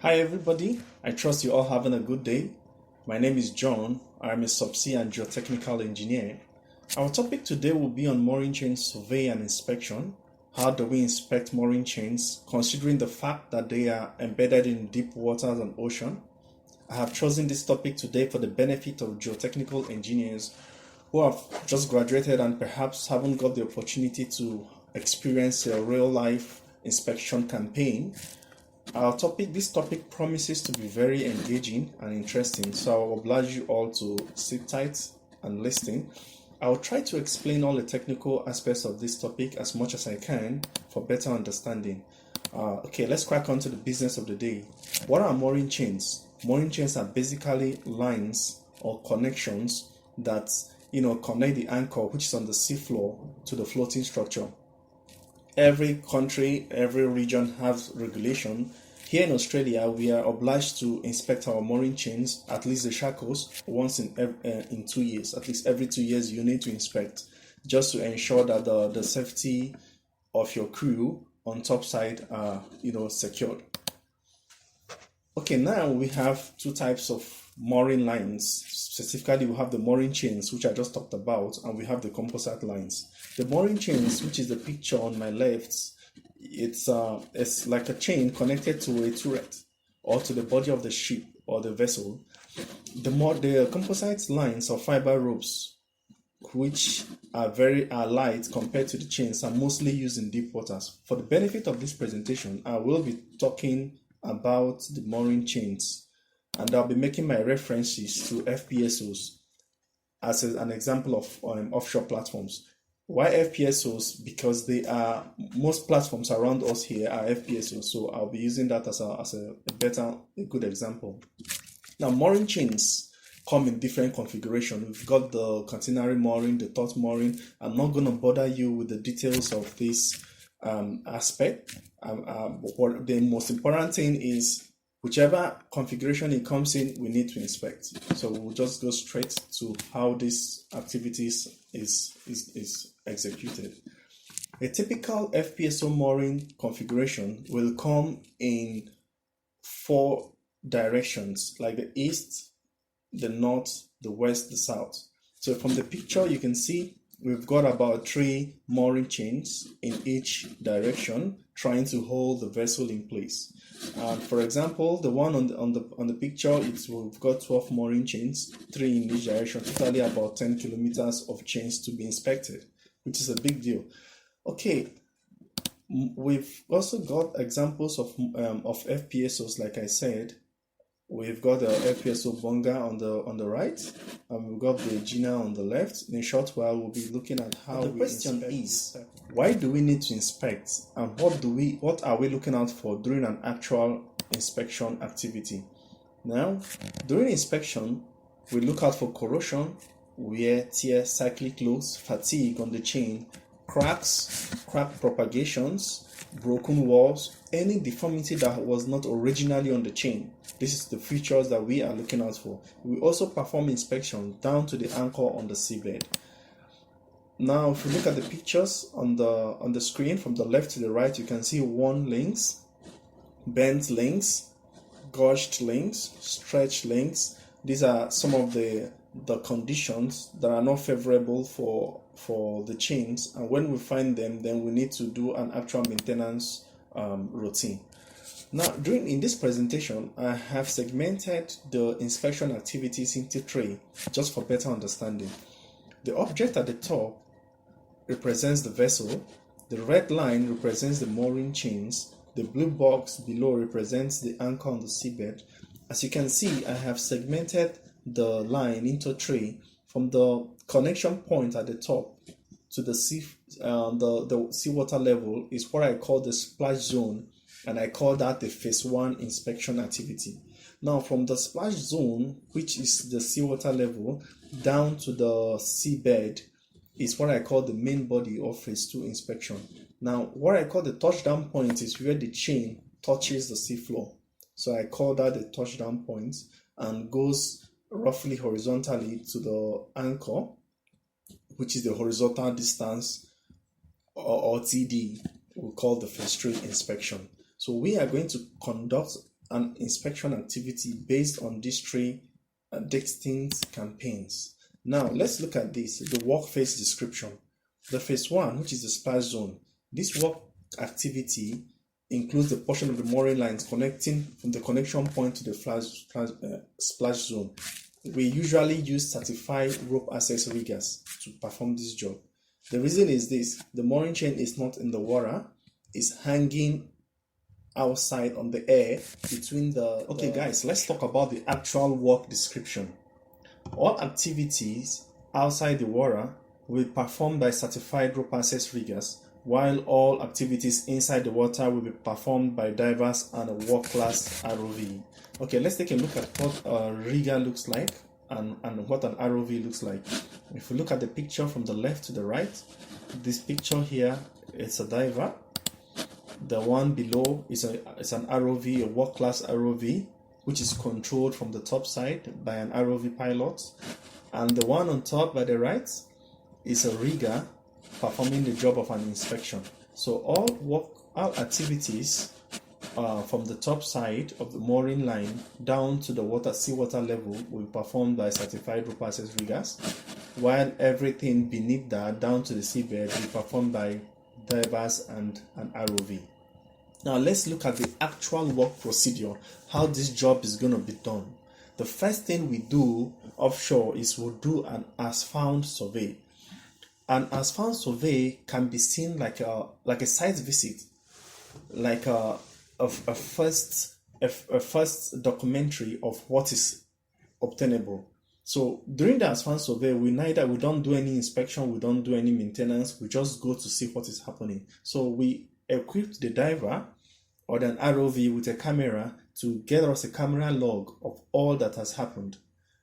Hi everybody, I trust you all having a good day. My name is John. I'm a subsea and geotechnical engineer. Our topic today will be on mooring chain survey and inspection. How do we inspect mooring chains considering the fact that they are embedded in deep waters and ocean? I have chosen this topic today for the benefit of geotechnical engineers who have just graduated and perhaps haven't got the opportunity to experience a real life inspection campaign. This topic promises to be very engaging and interesting, so I will oblige you all to sit tight and listen. I will try to explain all the technical aspects of this topic as much as I can for better understanding. Okay, let's crack on to the business of the day. What are mooring chains? Mooring chains are basically lines or connections that connect the anchor, which is on the seafloor, to the floating structure. Every country, every region has regulation. Here in Australia, we are obliged to inspect our mooring chains, at least the shackles, once in 2 years. At least every 2 years, you need to inspect, just to ensure that the safety of your crew on top side are secured. Okay, now we have two types of mooring lines. Specifically, we have the mooring chains, which I just talked about, and we have the composite lines. The mooring chains, which is the picture on my left, it's like a chain connected to a turret or to the body of the ship or the vessel. The composite lines or fiber ropes, which are light compared to the chains, are mostly used in deep waters. For the benefit of this presentation, I will be talking about the mooring chains, and I'll be making my references to FPSOs as an example of offshore platforms. Why FPSOs? Because most platforms around us here are FPSOs, so I'll be using that as a good example. Now, mooring chains come in different configurations. We've got the catenary mooring, the taut mooring. I'm not going to bother you with the details of this aspect. What the most important thing is, whichever configuration it comes in, we need to inspect. So we'll just go straight to how this activities is executed. A typical FPSO mooring configuration will come in 4 directions, like the east, the north, the west, the south. So from the picture, you can see we've got about 3 mooring chains in each direction, trying to hold the vessel in place. For example, the one on the picture, we've got 12 mooring chains, 3 in each direction, totally about 10 kilometers of chains to be inspected, which is a big deal. Okay, we've also got examples of FPSOs, like I said. We've got the FPSO Bonga on the right, and we've got the Gina on the left. In a short while, we'll be looking at how the question is, why do we need to inspect, and what are we looking out for during an actual inspection activity? Now, during inspection, we look out for corrosion, wear, tear, cyclic loads, fatigue on the chain, cracks, crack propagations, broken walls, any deformity that was not originally on the chain. This is the features that we are looking out for. We also perform inspection down to the anchor on the seabed. Now, if you look at the pictures on the screen from the left to the right, you can see worn links, bent links, gouged links, stretched links. These are some of the conditions that are not favorable for the chains, and when we find them, then we need to do an actual maintenance routine. Now, in this presentation, I have segmented the inspection activities into 3, just for better understanding. The object at the top represents the vessel, the red line represents the mooring chains, the blue box below represents the anchor on the seabed. As you can see, I have segmented the line into 3, from the connection point at the top to the seawater level is what I call the splash zone, and I call that the phase 1 inspection activity. Now, from the splash zone, which is the seawater level, down to the seabed is what I call the main body or phase 2 inspection. Now, what I call the touchdown point is where the chain touches the seafloor. So I call that the touchdown point, and goes roughly horizontally to the anchor, which is the horizontal distance, or TD, we call the phase 3 inspection. So we are going to conduct an inspection activity based on these three distinct campaigns. Now let's look at this, the work phase description. The phase 1, which is the splash zone. This work activity includes the portion of the mooring lines connecting from the connection point to the splash zone. We usually use certified rope access riggers to perform this job. The reason is this: the mooring chain is not in the water, it's hanging outside on the air between the... Okay guys, let's talk about the actual work description. All activities outside the water will be performed by certified rope access riggers, while all activities inside the water will be performed by divers and a world-class ROV. Okay, let's take a look at what a rigger looks like and what an ROV looks like. If we look at the picture from the left to the right, this picture here, it's a diver. The one below is an ROV, a world-class ROV, which is controlled from the top side by an ROV pilot. And the one on top by the right is a rigger performing the job of an inspection. So all activities from the top side of the mooring line down to the seawater level will be performed by certified rope access riggers, while everything beneath that down to the seabed will be performed by divers and an ROV. Now let's look at the actual work procedure, how this job is going to be done. The first thing we do offshore is we'll do an as-found survey. An as-found survey can be seen like a site visit, like a first documentary of what is obtainable. So during the as-found survey, we don't do any inspection, we don't do any maintenance, we just go to see what is happening. So we equip the diver or an ROV with a camera to get us a camera log of all that has happened.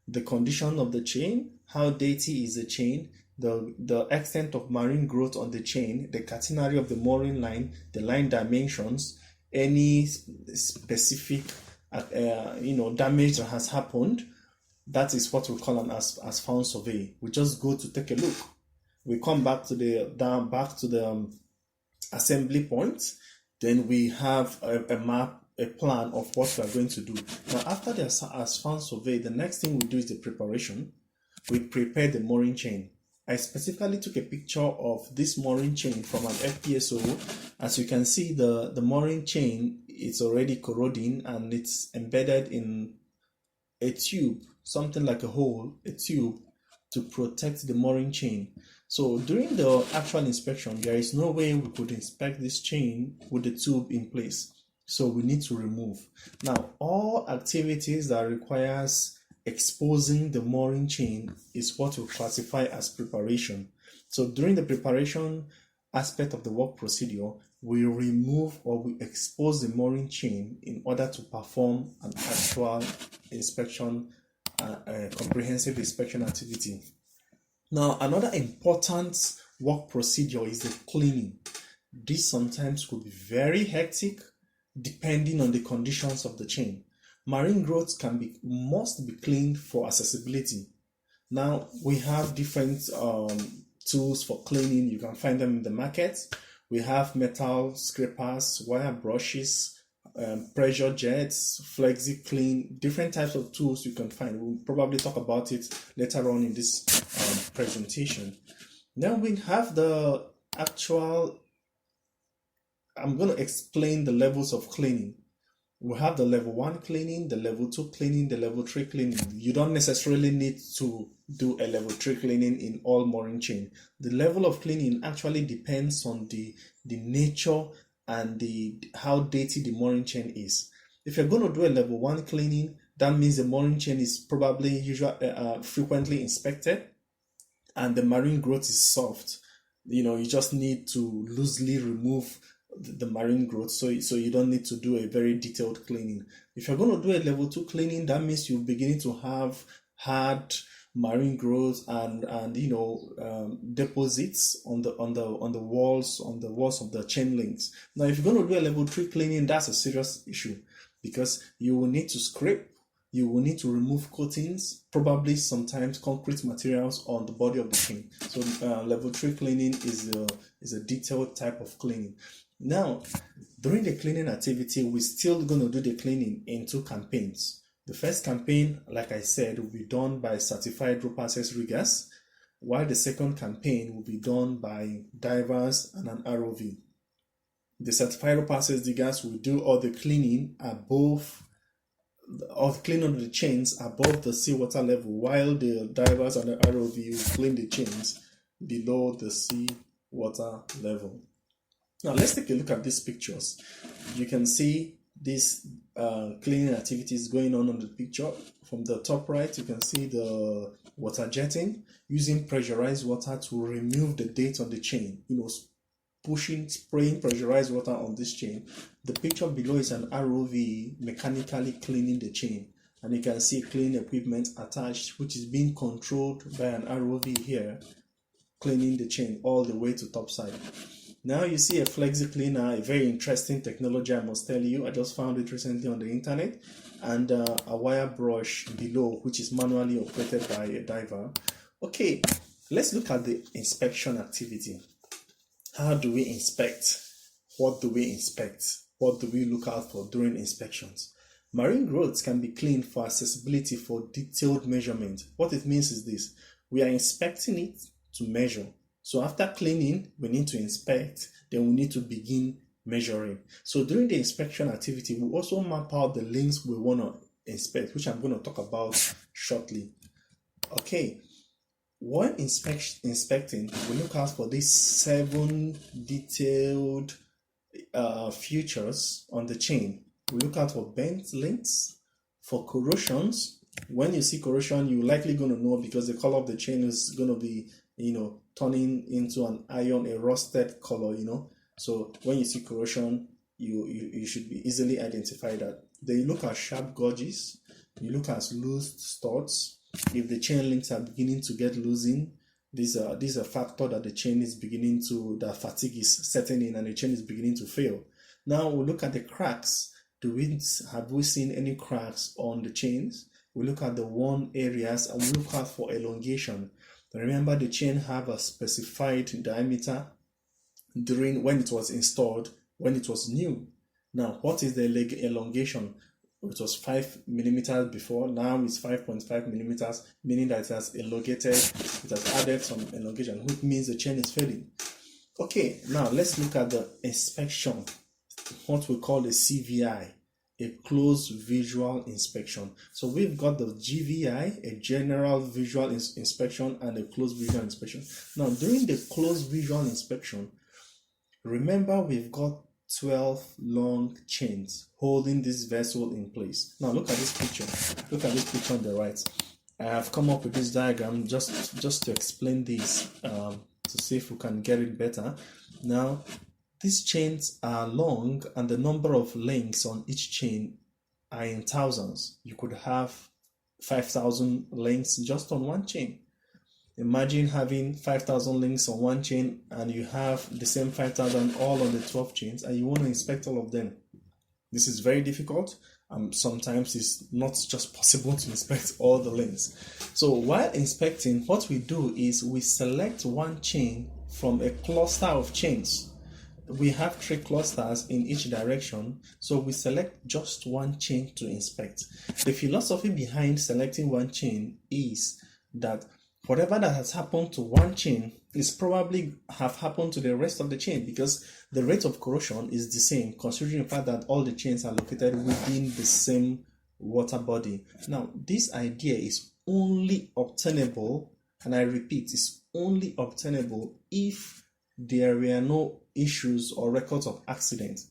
The condition of the chain, how dirty is the chain, the extent of marine growth on the chain, the catenary of the mooring line, the line dimensions, any specific damage that has happened. That is what we call an as found survey. We just go to take a look. We come back to the assembly point. Then we have a map, a plan of what we are going to do. Now, after the as found survey, the next thing we do is the preparation. We prepare the mooring chain. I specifically took a picture of this mooring chain from an FPSO. As you can see, the mooring chain is already corroding and it's embedded in a tube, something like a hole, a tube, to protect the mooring chain. So during the actual inspection, there is no way we could inspect this chain with the tube in place. So we need to remove. Now, all activities that requires exposing the mooring chain is what we classify as preparation. So during the preparation aspect of the work procedure, we remove or we expose the mooring chain in order to perform an actual inspection, a comprehensive inspection activity. Now, another important work procedure is the cleaning. This sometimes could be very hectic depending on the conditions of the chain. Marine growth must be cleaned for accessibility. Now, we have different tools for cleaning. You can find them in the market. We have metal scrapers, wire brushes, pressure jets, flexi clean, different types of tools you can find. We'll probably talk about it later on in this presentation. Then we have the actual, I'm going to explain the levels of cleaning. We have the level 1 cleaning, the level 2 cleaning, the level 3 cleaning. You don't necessarily need to do a level 3 cleaning in all mooring chain. The level of cleaning actually depends on the nature and how dirty the mooring chain is. If you're going to do a level 1 cleaning, that means the mooring chain is probably frequently inspected and the marine growth is soft. You just need to loosely remove the marine growth, so you don't need to do a very detailed cleaning. If you're going to do a level 2 cleaning, that means you're beginning to have hard marine growth and deposits on the walls of the chain links. Now, if you're going to do a level 3 cleaning, that's a serious issue because you will need to scrape, you will need to remove coatings, probably sometimes concrete materials on the body of the chain. So level 3 cleaning is a detailed type of cleaning. Now, during the cleaning activity, we're still going to do the cleaning in two campaigns. The first campaign, like I said, will be done by certified rope access riggers, while the second campaign will be done by divers and an ROV. The certified rope access diggers will do all the cleaning above or clean on the chains above the seawater level, while the divers and the ROV will clean the chains below the seawater level. Now let's take a look at these pictures. You can see these cleaning activities going on the picture. From the top right, you can see the water jetting using pressurized water to remove the date on the chain. Spraying pressurized water on this chain. The picture below is an ROV mechanically cleaning the chain, and you can see cleaning equipment attached, which is being controlled by an ROV here, cleaning the chain all the way to topside. Now you see a flexi cleaner, a very interesting technology, I must tell you. I just found it recently on the internet, and a wire brush below, which is manually operated by a diver. Okay, let's look at the inspection activity. How do we inspect? What do we inspect? What do we look out for during inspections? Marine growths can be cleaned for accessibility for detailed measurement. What it means is this: we are inspecting it to measure. So after cleaning, we need to inspect, then we need to begin measuring. So during the inspection activity, we also map out the links we want to inspect, which I'm going to talk about shortly. Okay. When inspecting, we look out for these 7 detailed features on the chain. We look out for bent links, for corrosions. When you see corrosion, you're likely going to know because the color of the chain is going to be, turning into an iron, a rusted color, So when you see corrosion, you should be easily identify that. Then you look at sharp gouges. You look at loose studs. If the chain links are beginning to get loosened, these are a factor that the chain is beginning to, that fatigue is setting in and the chain is beginning to fail. Now we look at the cracks. Have we seen any cracks on the chains? We look at the worn areas and we look out for elongation. Remember, the chain have a specified diameter during when it was installed, when it was new. Now, what is the elongation? It was 5 millimeters before, now it's 5.5 millimeters, meaning that it has elongated, it has added some elongation, which means the chain is fading. Okay, now let's look at the inspection, what we call the CVI, a close visual inspection. So we've got the GVI, a general visual inspection, and a close visual inspection. Now, during the close visual inspection, remember we've got 12 long chains holding this vessel in place. Now look at this picture. Look at this picture on the right. I have come up with this diagram just to explain this, to see if we can get it better. Now, these chains are long and the number of links on each chain are in thousands. You could have 5,000 links just on one chain. Imagine having 5,000 links on one chain and you have the same 5,000 all on the 12 chains and you want to inspect all of them. This is very difficult. Sometimes it's not just possible to inspect all the links. So while inspecting, what we do is we select one chain from a cluster of chains. We have 3 clusters in each direction, so we select just one chain to inspect. The philosophy behind selecting one chain is that whatever that has happened to one chain is probably have happened to the rest of the chain because the rate of corrosion is the same, considering the fact that all the chains are located within the same water body. Now, this idea is only obtainable, and I repeat, is only obtainable if there were no issues or records of accidents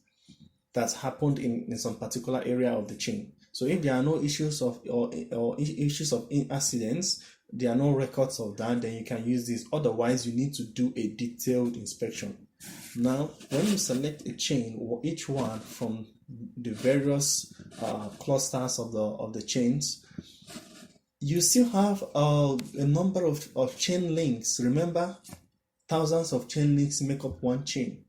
that happened in some particular area of the chain. So if there are no issues of issues of accidents, there are no records of that, then you can use this. Otherwise, you need to do a detailed inspection. Now, when you select a chain, or each one from the various clusters of the chains, you still have a number of chain links. Remember, thousands of chain links make up one chain.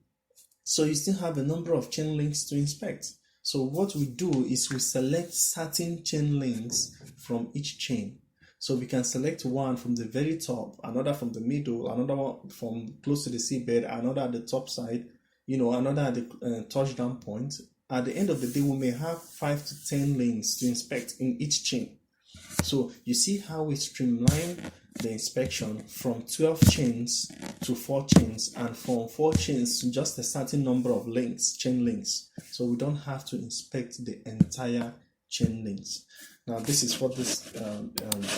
So you still have a number of chain links to inspect. So what we do is we select certain chain links from each chain. So we can select one from the very top, another from the middle, another one from close to the seabed, another at the top side, another at the touchdown point. At the end of the day, we may have 5 to 10 links to inspect in each chain. So you see how we streamline the inspection from 12 chains to 4 chains, and from 4 chains to just a certain number of links, chain links. So we don't have to inspect the entire chain links. Now this is what this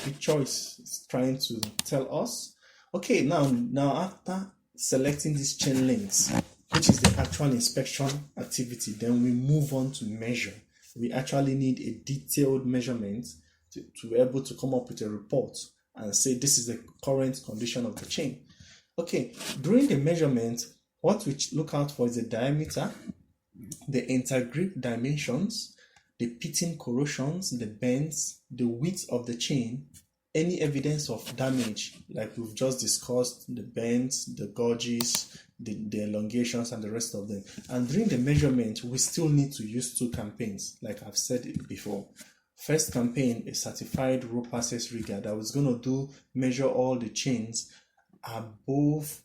picture is trying to tell us. Okay, now after selecting these chain links, which is the actual inspection activity, then we move on to measure. We actually need a detailed measurement to be able to come up with a report and say this is the current condition of the chain. Okay, during the measurement, what we look out for is the diameter, the intergrip dimensions, the pitting corrosions, the bends, the width of the chain, any evidence of damage, like we've just discussed, the bends, the gouges, the elongations, and the rest of them. And during the measurement, we still need to use 2 campaigns, like I've said it before. First campaign, a certified rope access rigger that was going to measure all the chains above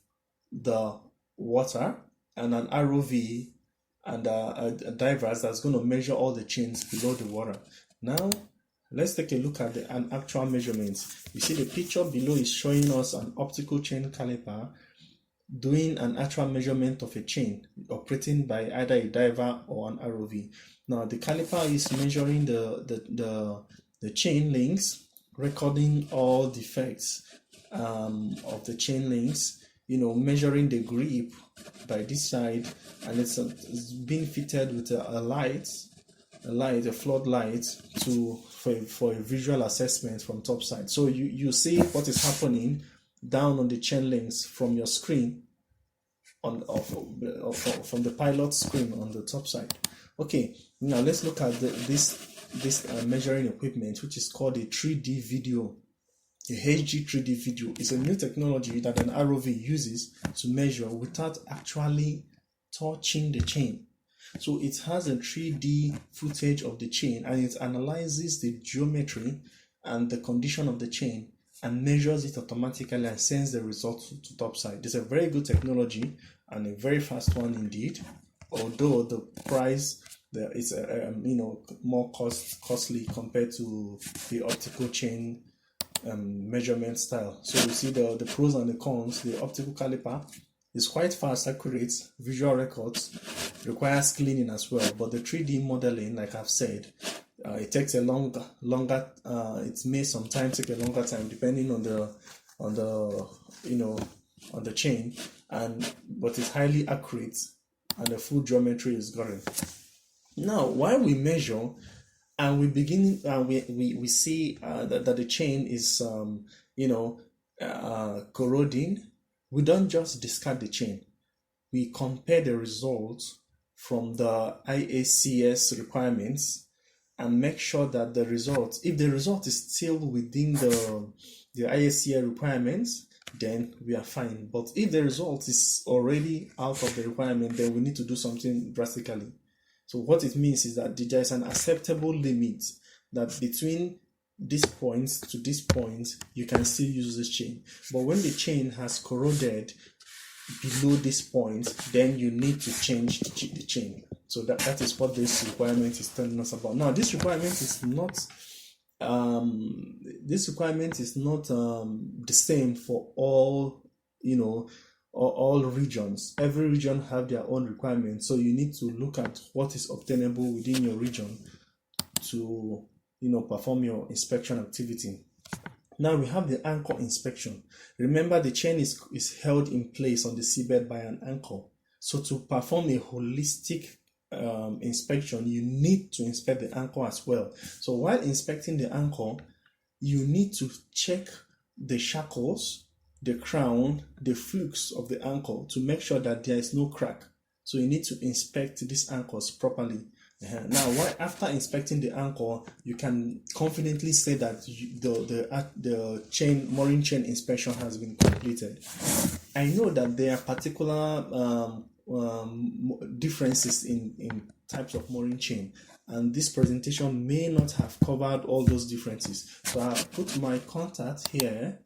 the water, and an ROV and a divers that's going to measure all the chains below the water. Now, let's take a look at an actual measurement. You see the picture below is showing us an optical chain caliper doing an actual measurement of a chain operating by either a diver or an ROV. Now the caliper is measuring the chain links, recording all defects of the chain links, measuring the grip by this side, and it's being fitted with a floodlight for a visual assessment from top side. So you see what is happening down on the chain links from your screen from the pilot screen on the top side. Okay, now let's look at this measuring equipment, which is called a 3D video. A HG 3D video is a new technology that an ROV uses to measure without actually touching the chain. So it has a 3D footage of the chain, and it analyzes the geometry and the condition of the chain and measures it automatically and sends the result to topside. It's a very good technology and a very fast one indeed, although the price is more costly compared to the optical chain measurement style. So you see the pros and the cons. The optical caliper is quite fast, accurate, visual records, requires cleaning as well, but the 3D modeling, like I've said, it takes a longer it may sometimes take a longer time depending on the chain, but it's highly accurate and the full geometry is gotten. Now while we measure and we begin we see that the chain is corroding, we don't just discard the chain. We compare the results from the IACS requirements and make sure that if the result is still within the IACS requirements, then we are fine. But if the result is already out of the requirement, then we need to do something drastically. So what it means is that there is an acceptable limit that between this point to this point, you can still use this chain. But when the chain has corroded below this point, then you need to change the chain. So that is what this requirement is telling us about. Now, this requirement is not the same for all all regions. Every region have their own requirements, so you need to look at what is obtainable within your region to perform your inspection activity. Now we have the anchor inspection. Remember, the chain is held in place on the seabed by an anchor. So to perform a holistic inspection, you need to inspect the anchor as well. So while inspecting the anchor, you need to check the shackles, the crown, the flukes of the anchor to make sure that there is no crack. So you need to inspect these anchors properly. Now, after inspecting the anchor, you can confidently say that the mooring chain inspection has been completed. I know that there are particular differences in types of mooring chain, and this presentation may not have covered all those differences. So I've put my contact here.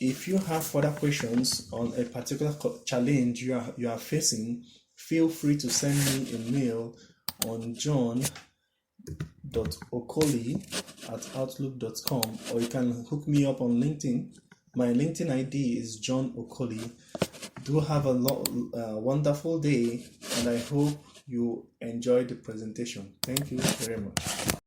If you have further questions on a particular challenge you are facing, feel free to send me a mail on john.okoli@outlook.com, or you can hook me up on LinkedIn. My LinkedIn ID is John Okoli. Do have a wonderful day, and I hope you enjoyed the presentation. Thank you very much.